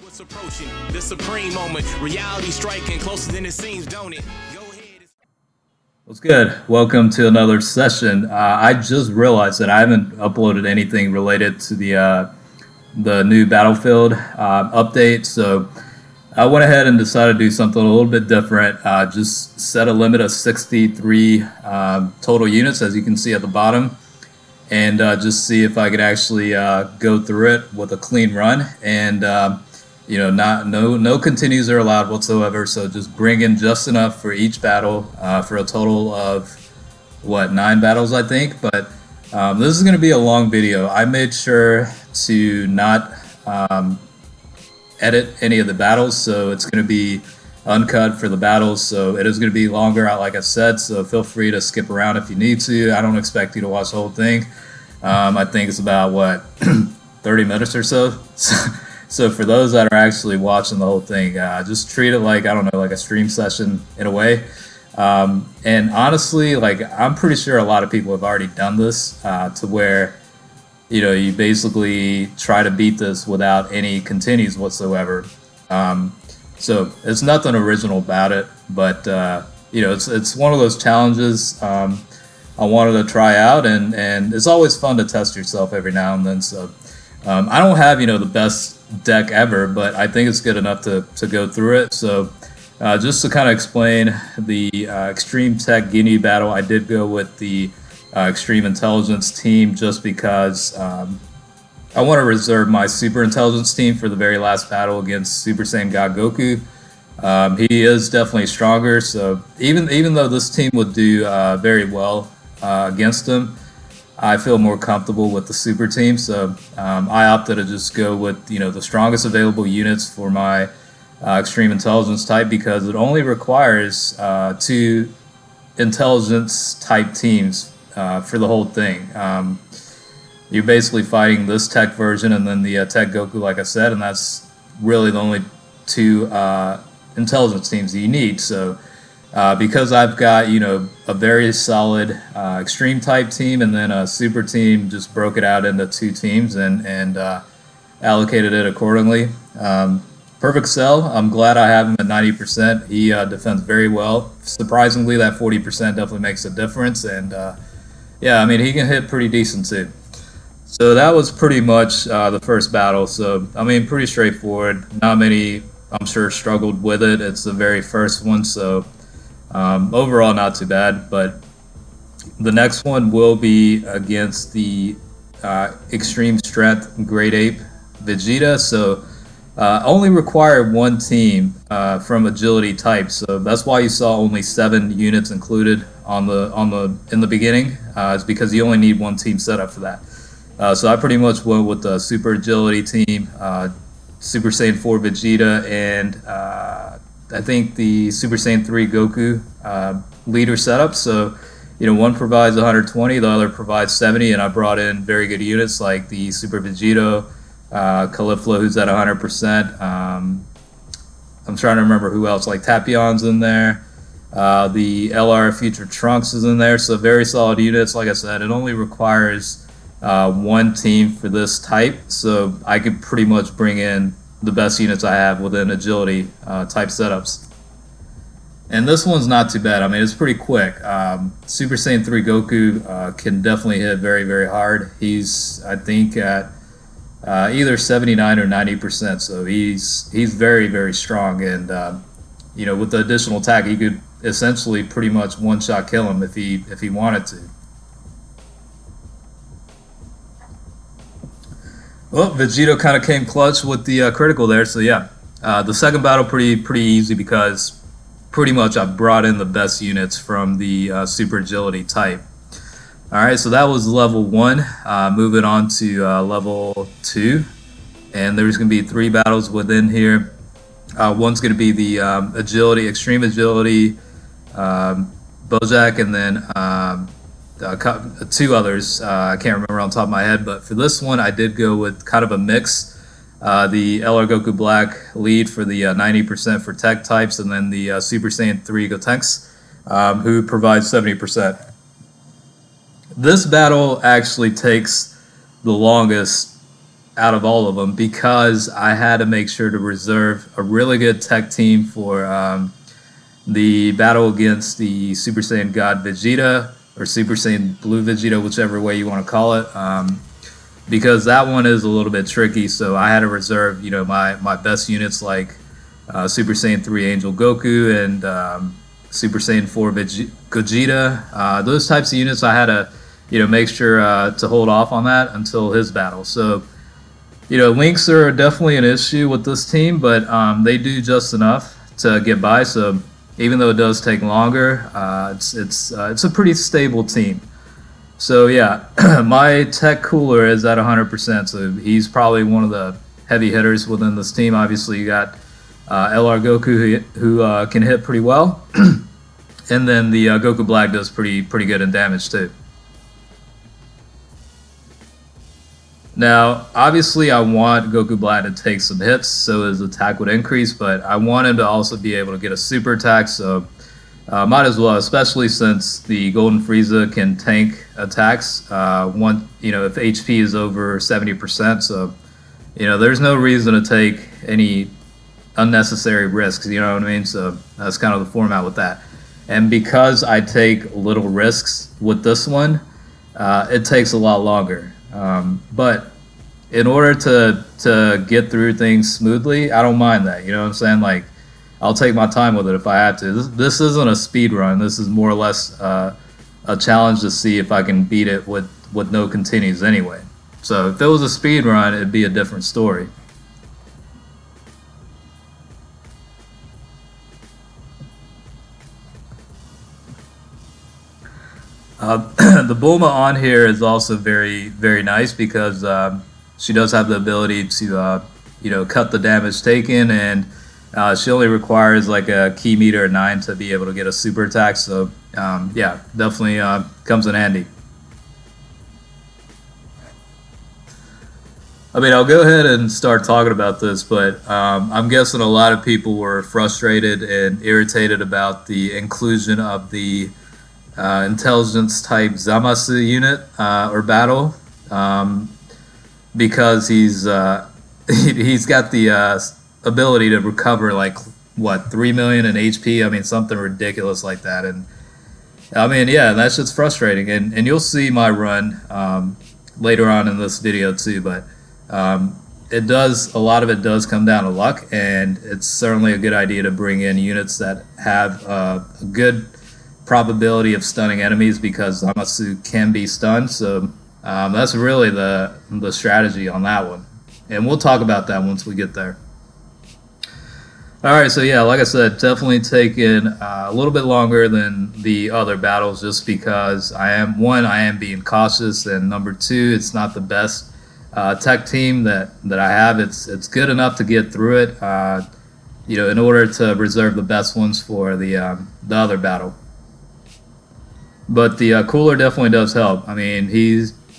What's approaching the supreme moment, reality striking closer than it seems, don't it? Go ahead. What's good? Welcome to another session. I just realized that I haven't uploaded anything related to the new Battlefield update, so I went ahead and decided to do something a little bit different. Just set a limit of 63 total units, as you can see at the bottom, and just see if I could actually go through it with a clean run. And you know, no continues are allowed whatsoever. So just bring in just enough for each battle for a total of what, 9 battles, I think. But this is going to be a long video. I made sure to not edit any of the battles, so it's going to be uncut for the battles. So it is going to be longer, like I said. So feel free to skip around if you need to. I don't expect you to watch the whole thing. I think it's about what 30 minutes or so. So for those that are actually watching the whole thing, just treat it like, I don't know, like a stream session in a way. And honestly, like, I'm pretty sure a lot of people have already done this to where, you know, you basically try to beat this without any continues whatsoever. So it's nothing original about it, but you know, it's one of those challenges I wanted to try out, and it's always fun to test yourself every now and then. So I don't have, you know, the best deck ever, but I think it's good enough to go through it. So just to kind of explain the Extreme Tech Guinea battle, I did go with the Extreme Intelligence team just because I want to reserve my Super Intelligence team for the very last battle against Super Saiyan God Goku. He is definitely stronger, so even though this team would do very well against him, I feel more comfortable with the super team. So I opted to just go with, you know, the strongest available units for my Extreme Intelligence type, because it only requires 2 intelligence type teams for the whole thing. You're basically fighting this tech version and then the Tech Goku, like I said, and that's really the only 2 intelligence teams that you need. So because I've got, you know, a very solid extreme type team and then a super team, just broke it out into 2 teams and allocated it accordingly. Perfect Cell, I'm glad I have him at 90%. He defends very well. Surprisingly, that 40% definitely makes a difference, and yeah, I mean, he can hit pretty decent too. So that was pretty much the first battle. So I mean, pretty straightforward. Not many, I'm sure, struggled with it. It's the very first one, so overall not too bad. But the next one will be against the Extreme Strength Great Ape Vegeta. So only require 1 team from agility type. So that's why you saw only 7 units included in the beginning. It's because you only need 1 team set up for that. So I pretty much went with the Super Agility team, Super Saiyan 4 Vegeta, and I think the Super Saiyan 3 Goku leader setup. So, you know, one provides 120, the other provides 70, and I brought in very good units like the Super Vegito, Ckwlk, who's at 100%. I'm trying to remember who else, like Tapion's in there. The LR Future Trunks is in there, so very solid units. Like I said, it only requires 1 team for this type, so I could pretty much bring in the best units I have within agility type setups. And this one's not too bad. I mean, it's pretty quick. Super Saiyan 3 Goku can definitely hit very, very hard. He's, I think, at either 79 or 90%, so he's very, very strong. And you know, with the additional attack, he could essentially pretty much one-shot kill him if he wanted to. Well, Vegito kind of came clutch with the critical there, so yeah. The second battle pretty easy because pretty much I brought in the best units from the Super Agility type. Alright, so that was level 1. Moving on to level 2. And there's going to be 3 battles within here. One's going to be the Agility, Extreme Agility, Bojack, and then 2 others. I can't remember on top of my head, but for this one I did go with kind of a mix. The LR Goku Black lead for the 90% for tech types, and then the Super Saiyan 3 Gotenks, who provides 70%. This battle actually takes the longest out of all of them because I had to make sure to reserve a really good tech team for the battle against the Super Saiyan God Vegeta, or Super Saiyan Blue Vegeta, whichever way you want to call it, because that one is a little bit tricky. So I had to reserve, you know, my best units like Super Saiyan 3 Angel Goku and Super Saiyan 4 Gogeta. Those types of units I had to, you know, make sure to hold off on that until his battle. So, you know, links are definitely an issue with this team, but they do just enough to get by. So even though it does take longer, it's a pretty stable team. So yeah, my tech cooler is at 100%. So he's probably one of the heavy hitters within this team. Obviously, you got LR Goku who can hit pretty well, and then the Goku Black does pretty good in damage too. Now, obviously, I want Goku Black to take some hits so his attack would increase, but I want him to also be able to get a super attack, so might as well, especially since the Golden Frieza can tank attacks you know, if HP is over 70%, so, you know, there's no reason to take any unnecessary risks, you know what I mean? So that's kind of the format with that. And because I take little risks with this one, it takes a lot longer. But in order to get through things smoothly, I don't mind that. You know what I'm saying? Like, I'll take my time with it if I have to. This isn't a speed run. This is more or less a challenge to see if I can beat it with no continues anyway. So if it was a speed run, it'd be a different story. The Bulma on here is also very nice because she does have the ability to you know, cut the damage taken, and she only requires like a key meter 9 to be able to get a super attack. So yeah, definitely comes in handy. I mean, I'll go ahead and start talking about this, but I'm guessing a lot of people were frustrated and irritated about the inclusion of the intelligence type Zamasu unit or battle, because he's got the ability to recover like what, 3 million in HP. I mean, something ridiculous like that. And I mean, yeah, that's just frustrating. And you'll see my run later on in this video too. But a lot of it does come down to luck, and it's certainly a good idea to bring in units that have a good probability of stunning enemies, because Zamasu can be stunned. So that's really the strategy on that one, and we'll talk about that once we get there. Alright, so yeah, like I said, definitely taking a little bit longer than the other battles, just because I am being cautious, and number two, it's not the best tech team that I have. It's good enough to get through it, you know, in order to reserve the best ones for the other battle. But the cooler definitely does help. I mean,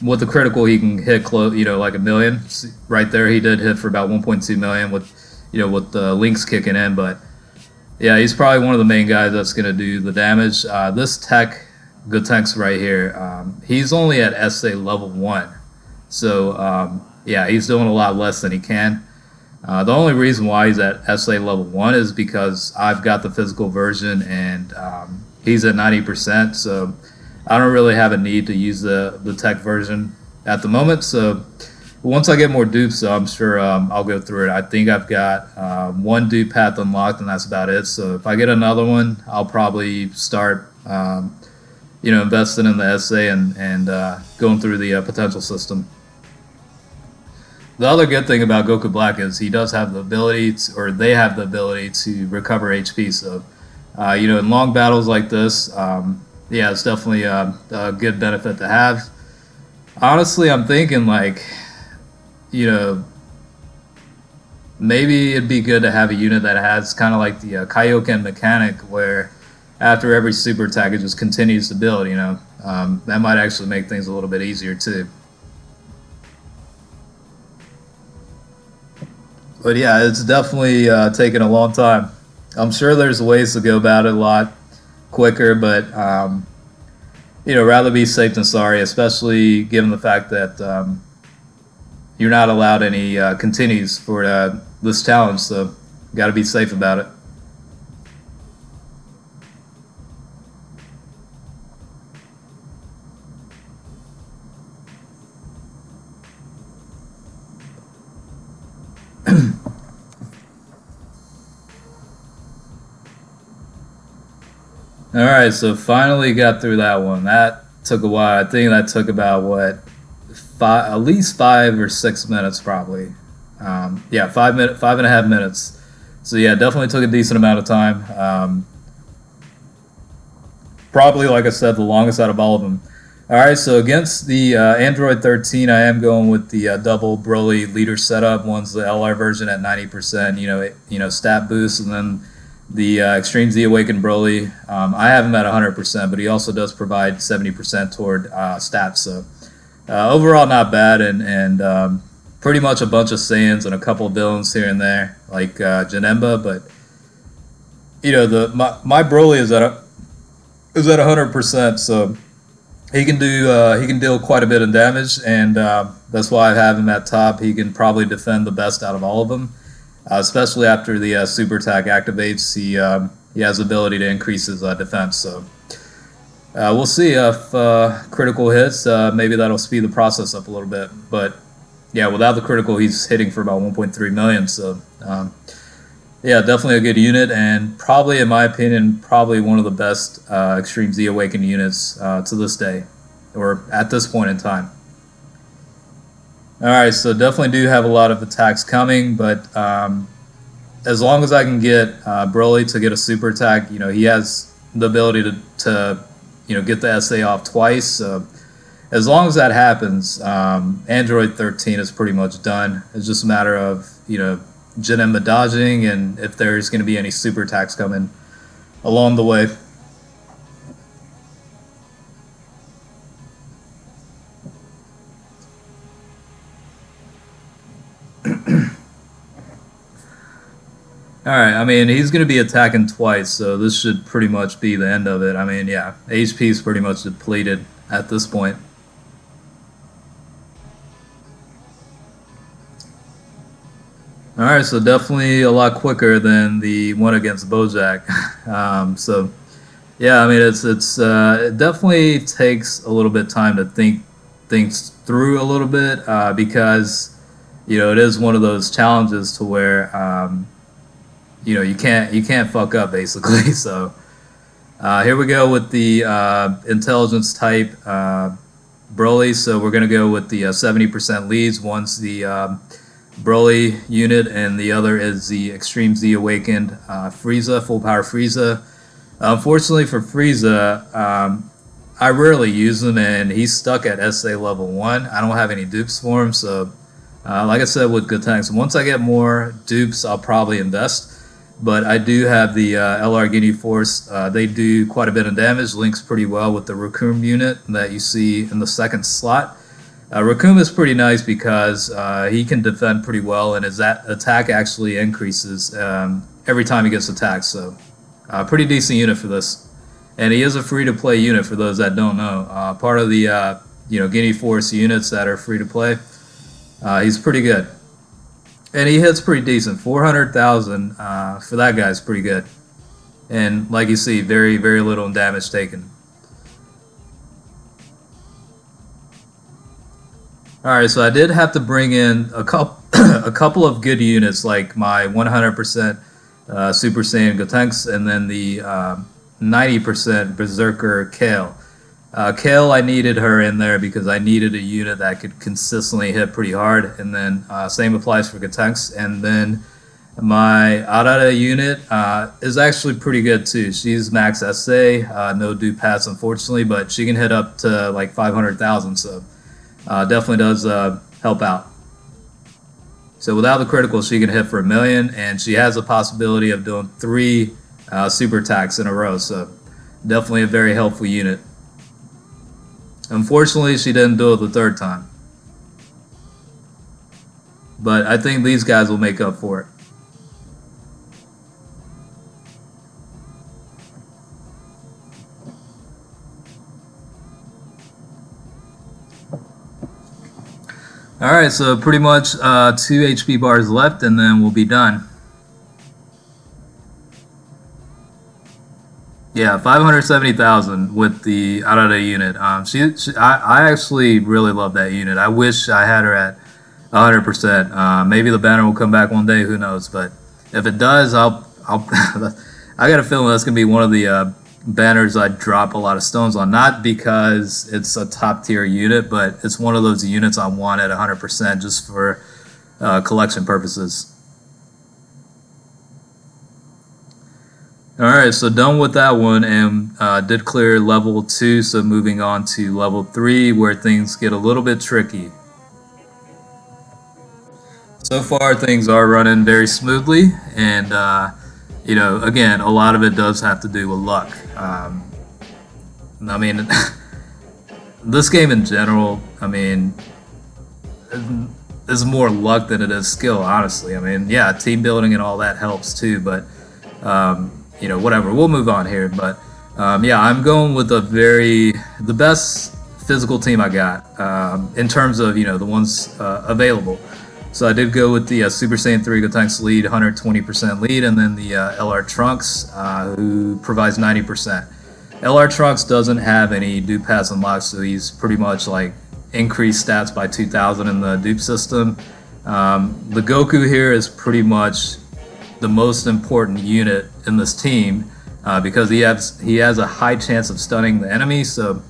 with the critical, he can hit close, you know, like 1 million. Right there, he did hit for about 1.2 million with, you know, with the links kicking in. But yeah, he's probably one of the main guys that's going to do the damage. This Gotenks right here, he's only at SA level 1. So yeah, he's doing a lot less than he can. The only reason why he's at SA level 1 is because I've got the physical version, and he's at 90%, so I don't really have a need to use the tech version at the moment. So once I get more dupes, so I'm sure I'll go through it. I think I've got 1 dupe path unlocked, and that's about it. So if I get another one, I'll probably start you know, investing in the SA and going through the potential system. The other good thing about Goku Black is he does have the ability or they have the ability to recover HP. So you know, in long battles like this, yeah, it's definitely a good benefit to have. Honestly, I'm thinking, like, you know, maybe it'd be good to have a unit that has kind of like the Kaioken mechanic, where after every super attack it just continues to build, you know. That might actually make things a little bit easier too. But yeah, it's definitely taken a long time. I'm sure there's ways to go about it a lot quicker, but you know, rather be safe than sorry, especially given the fact that you're not allowed any continues for this challenge, so got to be safe about it. All right, so finally got through that one. That took a while. I think that took about at least 5 or 6 minutes, probably. Yeah, 5.5 minutes. So yeah, definitely took a decent amount of time. Probably, like I said, the longest out of all of them. All right, so against the Android 13, I am going with the double Broly leader setup. One's the LR version at 90%, stat boost, and then the Extreme Z Awakened Broly. I have him at 100%, but he also does provide 70% toward stats. So overall, not bad, and pretty much a bunch of Saiyans and a couple of villains here and there, like Janemba. But my Broly is at 100%, so he can deal quite a bit of damage, and that's why I have him at top. He can probably defend the best out of all of them. Especially after the super attack activates, he has the ability to increase his defense. So we'll see if critical hits. Maybe that'll speed the process up a little bit. But yeah, without the critical, he's hitting for about 1.3 million. So yeah, definitely a good unit, and probably, in my opinion, probably one of the best Extreme Z Awakened units to this day, or at this point in time. Alright, so definitely do have a lot of attacks coming, but as long as I can get Broly to get a super attack, he has the ability to get the SA off twice. So as long as that happens, Android 13 is pretty much done. It's just a matter of, Janemba dodging, and if there's going to be any super attacks coming along the way. Alright, I mean, he's going to be attacking twice, so this should pretty much be the end of it. I mean, yeah, HP is pretty much depleted at this point. Alright, so definitely a lot quicker than the one against Bojack. So, yeah, I mean, it definitely takes a little bit of time to think things through a little bit, because, it is one of those challenges to where you can't fuck up, basically. So here we go with the intelligence type Broly. So we're gonna go with the 70% leads. One's the Broly unit, and the other is the Extreme Z Awakened Frieza, full power Frieza. Unfortunately for Frieza, I rarely use him, and he's stuck at SA level 1. I don't have any dupes for him, so like I said with Gotenks, once I get more dupes, I'll probably invest. But I do have the LR Guinea Force. They do quite a bit of damage, links pretty well with the Raccoon unit that you see in the second slot. Raccoon is pretty nice because he can defend pretty well, and his attack actually increases every time he gets attacked. So pretty decent unit for this. And he is a free-to-play unit for those that don't know. Part of the Guinea Force units that are free-to-play. He's pretty good. And he hits pretty decent. 400,000 for that guy is pretty good. And like you see, very, very little damage taken. Alright, so I did have to bring in a couple of good units, like my 100% Super Saiyan Gotenks, and then the 90% Berserker Kale. Kale, I needed her in there because I needed a unit that could consistently hit pretty hard, and then same applies for Gotenks. And then my Arara unit is actually pretty good too. She's max SA, no dupe pass unfortunately, but she can hit up to like 500,000, so definitely does help out. So without the critical, she can hit for 1 million, and she has a possibility of doing 3 super attacks in a row, so definitely a very helpful unit. Unfortunately, she didn't do it the 3rd time. But I think these guys will make up for it. Alright, so pretty much 2 HP bars left and then we'll be done. Yeah, 570,000 with the Arara unit. I actually really love that unit. I wish I had her at 100%. Maybe the banner will come back one day, who knows. But if it does, I'll I got a feeling that's going to be one of the banners I drop a lot of stones on. Not because it's a top tier unit, but it's one of those units I want at 100% just for collection purposes. Alright, so done with that one and did clear level 2, so moving on to level 3 where things get a little bit tricky. So far things are running very smoothly and you know, again, a lot of it does have to do with luck. I mean, this game in general, I mean, is more luck than it is skill, honestly. I mean, yeah, team building and all that helps too, but you know, whatever. We'll move on here, but yeah, I'm going with the best physical team I got in terms of, you know, the ones available. So I did go with the Super Saiyan 3 Gotenks lead, 120% lead, and then the LR Trunks, who provides 90%. LR Trunks doesn't have any dupe pass unlocked, so he's pretty much like increased stats by 2,000 in the dupe system. The Goku here is pretty much the most important unit in this team because he has a high chance of stunning the enemy. So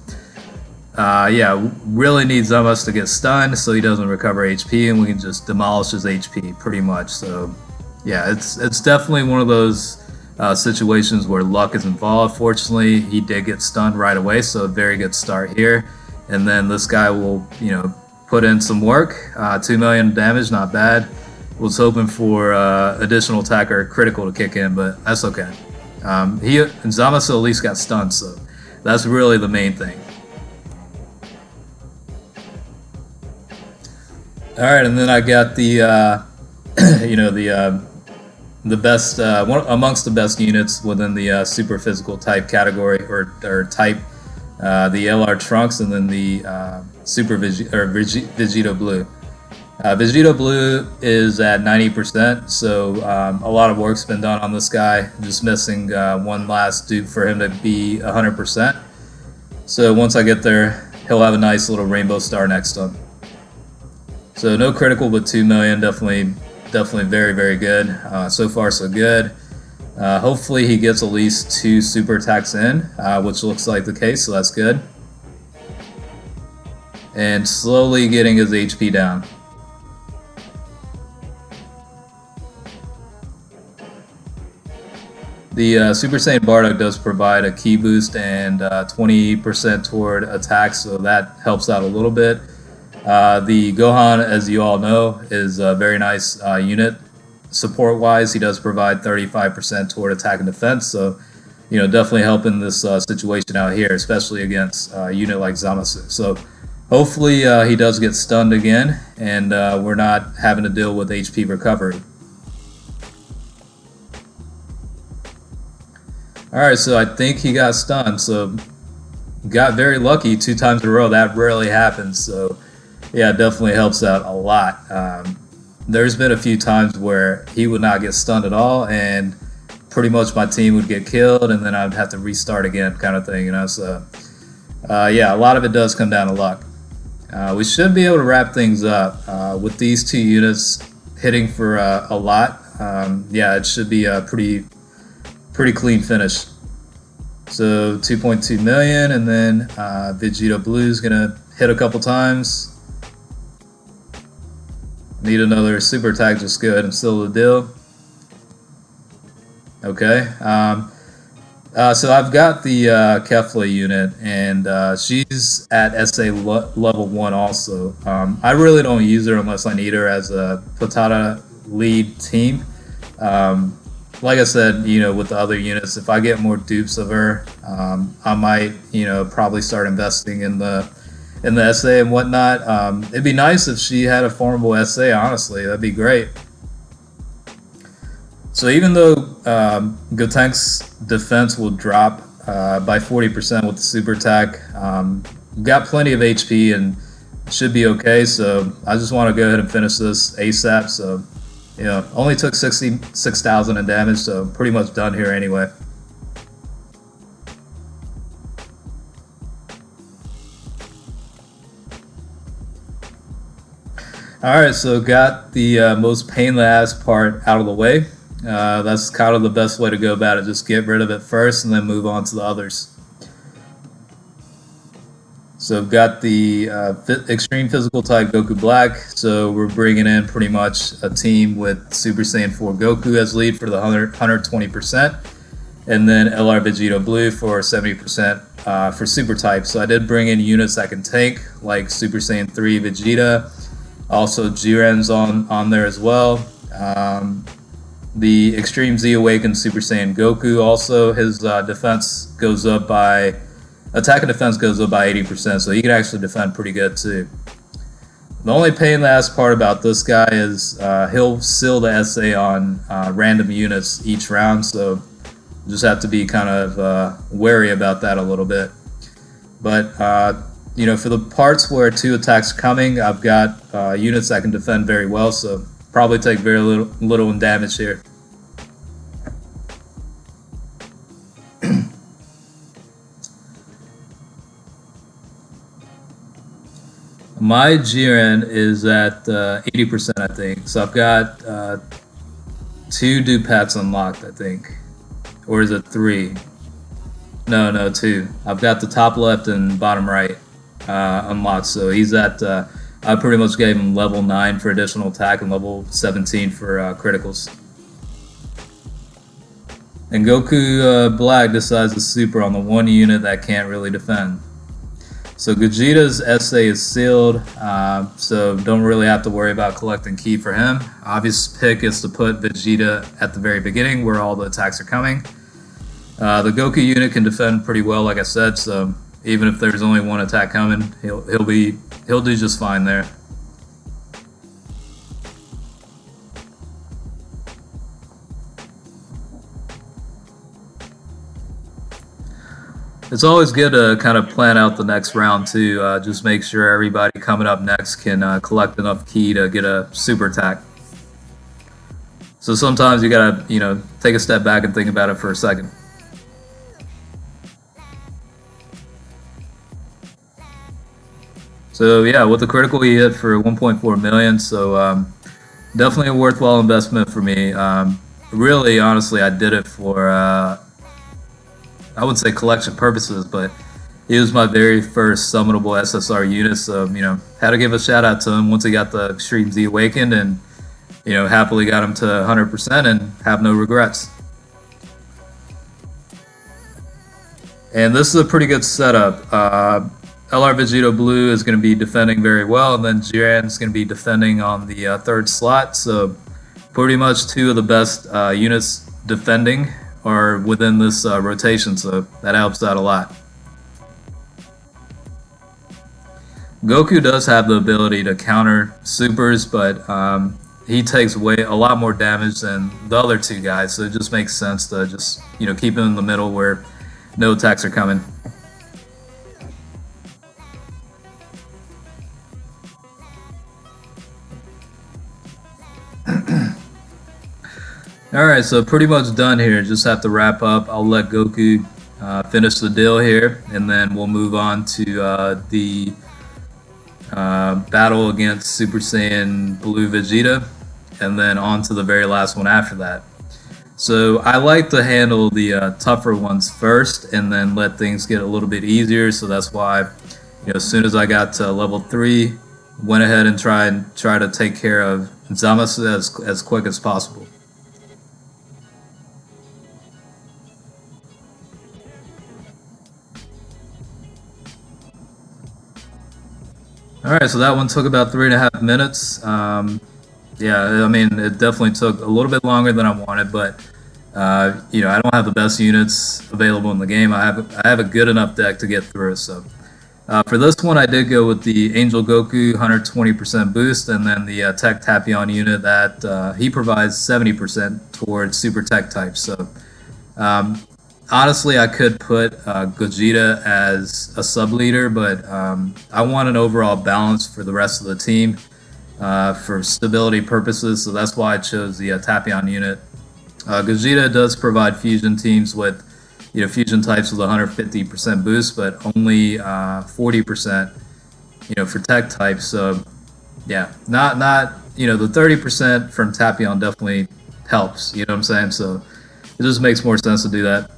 yeah, really need Zamasu to get stunned so he doesn't recover HP, and we can just demolish his HP pretty much. So yeah, it's definitely one of those situations where luck is involved. Fortunately, he did get stunned right away, so a very good start here. And then this guy will, you know, put in some work. 2 million damage, not bad. Was hoping for additional attack or critical to kick in, but that's okay. Zamasu at least got stunned, so that's really the main thing. All right, and then I got the you know, the best one amongst the best units within the super physical type category or type, the LR Trunks, and then the Super Vegito Blue. Vegito Blue is at 90%, so a lot of work's been done on this guy. Just missing one last dupe for him to be 100%. So once I get there, he'll have a nice little rainbow star next to him. So no critical, but 2 million, definitely very, very good. So far, so good. Hopefully he gets at least 2 super attacks in, which looks like the case, so that's good. And slowly getting his HP down. The Super Saiyan Bardock does provide a ki boost and 20% toward attacks, so that helps out a little bit. The Gohan, as you all know, is a very nice unit. Support-wise, he does provide 35% toward attack and defense, so you know, definitely helping this situation out here, especially against a unit like Zamasu. So hopefully he does get stunned again, and we're not having to deal with HP recovery. Alright, so I think he got stunned, so got very lucky 2 times in a row. That rarely happens, so yeah, it definitely helps out a lot. There's been a few times where he would not get stunned at all, and pretty much my team would get killed, and then I'd have to restart again, kind of thing, you know. So yeah, a lot of it does come down to luck. We should be able to wrap things up with these 2 units hitting for a lot. Yeah, it should be a pretty clean finish. So 2.2 million, and then Vegito Blue's gonna hit a couple times. Need another super attack, just go ahead and seal the deal. Okay. So I've got the Ckwlk unit, and she's at SA level 1 also. I really don't use her unless I need her as a Potata lead team. Like I said, you know, with the other units, if I get more dupes of her, I might, you know, probably start investing in the SA and whatnot. It'd be nice if she had a formable SA, honestly. That'd be great. So even though Gotenks' defense will drop by 40% with the super attack, we've got plenty of HP, and should be okay. So I just want to go ahead and finish this ASAP. So, you know, only took 66,000 in damage, so pretty much done here anyway. Alright, so got the most pain in the ass part out of the way. That's kind of the best way to go about it. Just get rid of it first and then move on to the others. So I've got the Extreme Physical type Goku Black. So we're bringing in pretty much a team with Super Saiyan 4 Goku as lead for the 120%. And then LR Vegeta Blue for 70% for Super type. So I did bring in units that can tank, like Super Saiyan 3 Vegeta. Also, Jiren's on there as well. The Extreme Z Awakened Super Saiyan Goku, also his defense goes up by, attack and defense goes up by 80%, so he can actually defend pretty good too. The only pain in the ass part about this guy is he'll seal the SA on random units each round, so you just have to be kind of wary about that a little bit. But you know, for the parts where 2 attacks are coming, I've got units that can defend very well, so probably take very little in damage here. My Jiren is at 80%, I think, so I've got 2 Dupats unlocked, I think. Or is it 3? No, 2. I've got the top left and bottom right unlocked, so he's at I pretty much gave him level 9 for additional attack and level 17 for criticals. And Goku Black decides to super on the one unit that can't really defend. So Gogeta's SA is sealed, so don't really have to worry about collecting ki for him. Obvious pick is to put Vegeta at the very beginning where all the attacks are coming. The Goku unit can defend pretty well, like I said, so even if there's only one attack coming, he'll do just fine there. It's always good to kind of plan out the next round too. Just make sure everybody coming up next can collect enough ki to get a super attack. So sometimes you gotta, you know, take a step back and think about it for a second. So yeah, with the critical he hit for 1.4 million, so definitely a worthwhile investment for me. Really, honestly, I did it for, I wouldn't say collection purposes, but he was my very first summonable SSR unit, so, you know, had to give a shout out to him once he got the Extreme Z Awakened, and, you know, happily got him to 100% and have no regrets. And this is a pretty good setup. LR Vegeta Blue is going to be defending very well, and then Jiren is going to be defending on the 3rd slot. So pretty much 2 of the best units defending are within this rotation, so that helps out a lot. Goku does have the ability to counter supers, but he takes a lot more damage than the other 2 guys, so it just makes sense to just, you know, keep him in the middle where no attacks are coming. Alright, so pretty much done here. Just have to wrap up. I'll let Goku finish the deal here, and then we'll move on to the battle against Super Saiyan Blue Vegeta, and then on to the very last one after that. So I like to handle the tougher ones first, and then let things get a little bit easier. So that's why, you know, as soon as I got to level 3, went ahead and try to take care of Zamasu as quick as possible. Alright, so that one took about 3.5 minutes. Yeah, I mean, it definitely took a little bit longer than I wanted, but you know, I don't have the best units available in the game. I have a good enough deck to get through. So for this one, I did go with the Angel Goku 120% boost, and then the Tech Tapion unit that he provides 70% towards Super Tech type. So honestly, I could put Gogeta as a sub-leader, but I want an overall balance for the rest of the team for stability purposes, so that's why I chose the Tapion unit. Gogeta does provide fusion teams with fusion types with 150% boost, but only 40% for tech types. So yeah, not the 30% from Tapion definitely helps. You know what I'm saying? So it just makes more sense to do that.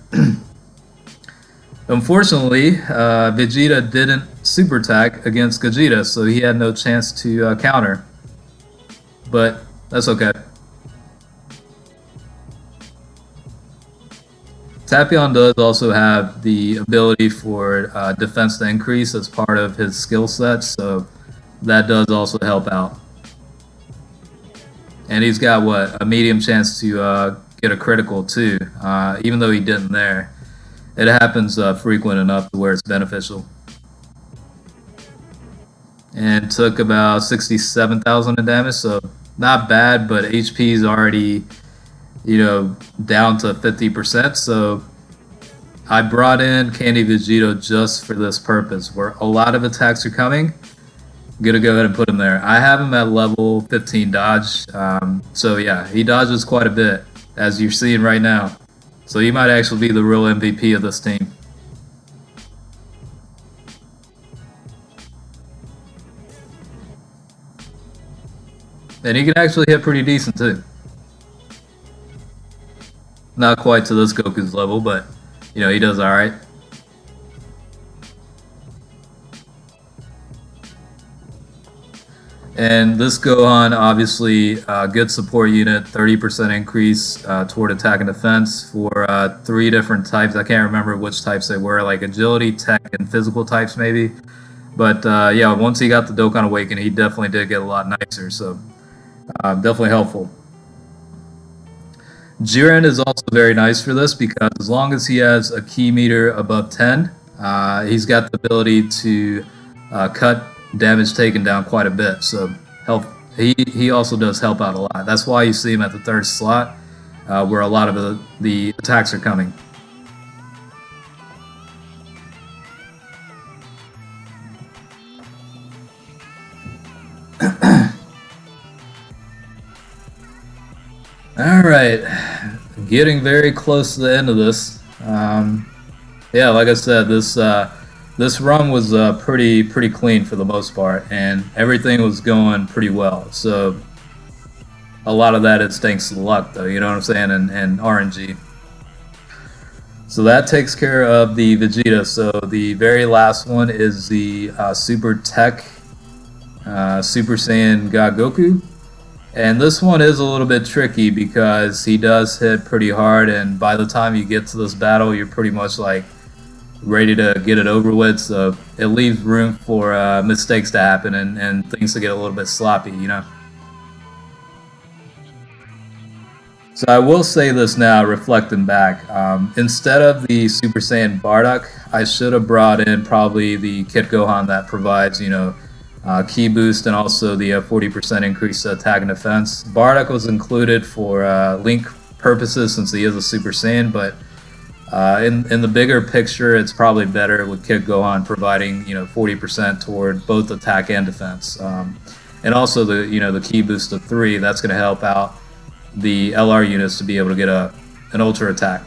Unfortunately, Vegeta didn't super attack against Gogeta, so he had no chance to counter. But that's okay. Tapion does also have the ability for defense to increase as part of his skill set, so that does also help out. And he's got a medium chance to get a critical too, even though he didn't there. It happens frequent enough to where it's beneficial. And took about 67,000 in damage, so not bad, but HP is already down to 50%, so I brought in Candy Vegito just for this purpose, where a lot of attacks are coming. I'm gonna go ahead and put him there. I have him at level 15 dodge, so yeah, he dodges quite a bit, as you're seeing right now. So he might actually be the real MVP of this team. And he can actually hit pretty decent too. Not quite to this Goku's level, but he does alright. And this Gohan, obviously, good support unit, 30% increase toward attack and defense for 3 different types. I can't remember which types they were, like agility, tech, and physical types maybe. But yeah, once he got the Dokkan Awaken, he definitely did get a lot nicer, so definitely helpful. Jiren is also very nice for this because as long as he has a key meter above 10, he's got the ability to cut damage taken down quite a bit. So he also does help out a lot. That's why you see him at the 3rd slot, where a lot of the attacks are coming. Alright, getting very close to the end of this. Yeah, like I said, this run was pretty clean for the most part, and everything was going pretty well. So a lot of that is thanks to luck, though, you know what I'm saying, and RNG. So that takes care of the Vegeta. So the very last one is the Super Tech Super Saiyan God Goku. And this one is a little bit tricky because he does hit pretty hard, and by the time you get to this battle, you're pretty much like ready to get it over with, so it leaves room for mistakes to happen and things to get a little bit sloppy, So I will say this now, reflecting back, instead of the Super Saiyan Bardock, I should have brought in probably the Kid Gohan that provides, key boost and also the 40% increase to attack and defense. Bardock was included for Link purposes since he is a Super Saiyan, but in the bigger picture, it's probably better with Kid Gohan providing 40% toward both attack and defense, and also the key boost of 3. That's going to help out the LR units to be able to get an ultra attack.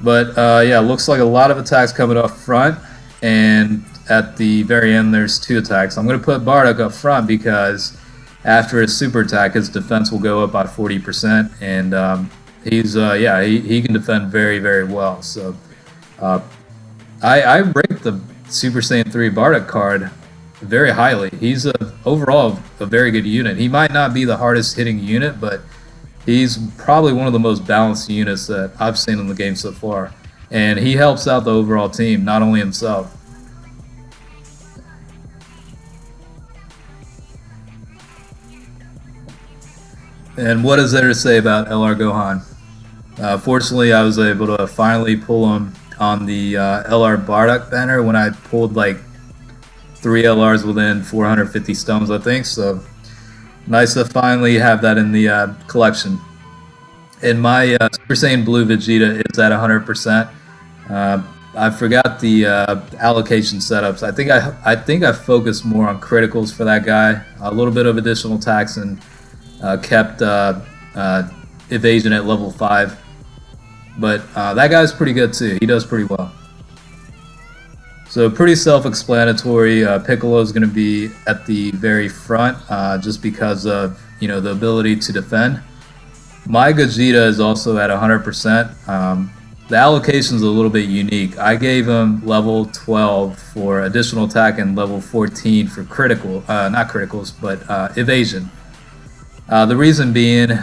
But yeah, looks like a lot of attacks coming up front, and at the very end there's 2 attacks. I'm going to put Bardock up front because after his super attack, his defense will go up by 40%, and he's yeah, he can defend very well. So I rate the Super Saiyan 3 Bardock card very highly. He's overall a very good unit. He might not be the hardest hitting unit, but he's probably one of the most balanced units that I've seen in the game so far, and he helps out the overall team, not only himself. And what is there to say about LR Gohan? Fortunately, I was able to finally pull him on the LR Bardock banner when I pulled like 3 LRs within 450 stones, I think. So nice to finally have that in the collection. And my Super Saiyan Blue Vegeta is at 100%. I forgot the allocation setups. I think I focused more on criticals for that guy. A little bit of additional attacks and kept evasion at level 5. But that guy's pretty good too. He does pretty well. So pretty self-explanatory. Piccolo is going to be at the very front just because of the ability to defend. My Gogeta is also at 100%. The allocation is a little bit unique. I gave him level 12 for additional attack and level 14 for critical, not criticals, but evasion. The reason being,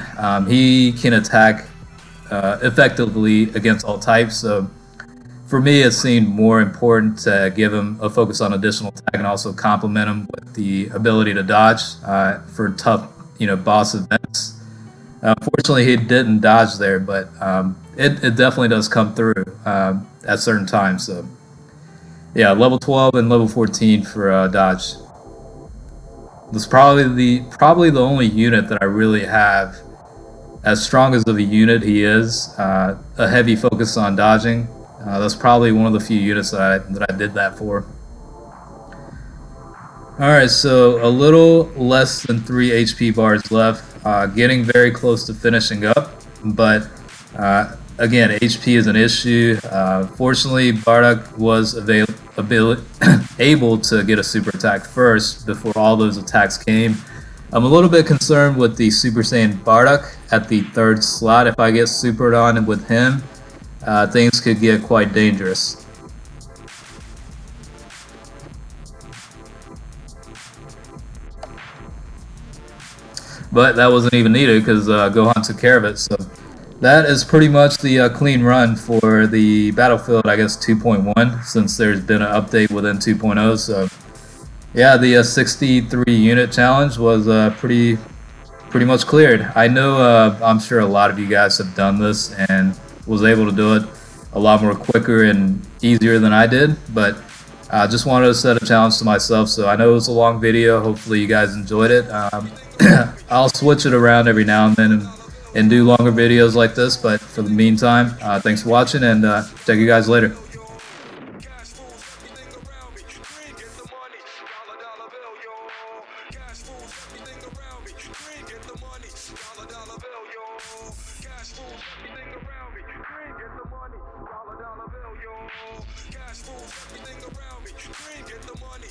he can attack effectively against all types. So for me, it seemed more important to give him a focus on additional attack and also complement him with the ability to dodge for tough, boss events. Fortunately, he didn't dodge there, but it definitely does come through at certain times. So, yeah, level 12 and level 14 for dodge. That's probably the only unit that I really have as strong as of a unit he is. A heavy focus on dodging. That's probably one of the few units that I did that for. Alright, so a little less than 3 HP bars left. Getting very close to finishing up, but again, HP is an issue. Fortunately, Bardock was able to get a super attack first before all those attacks came. I'm a little bit concerned with the Super Saiyan Bardock at the 3rd slot. If I get supered on with him, things could get quite dangerous. But that wasn't even needed because Gohan took care of it. So that is pretty much the clean run for the Battlefield, I guess, 2.1, since there's been an update within 2.0. So yeah, the 63 unit challenge was pretty much cleared. I know I'm sure a lot of you guys have done this and was able to do it a lot more quicker and easier than I did, but I just wanted to set a challenge to myself. So I know it was a long video. Hopefully you guys enjoyed it. I'll switch it around every now and then and do longer videos like this, but for the meantime, thanks for watching, and check you guys later. Cash rules everything around me. Green, get the money.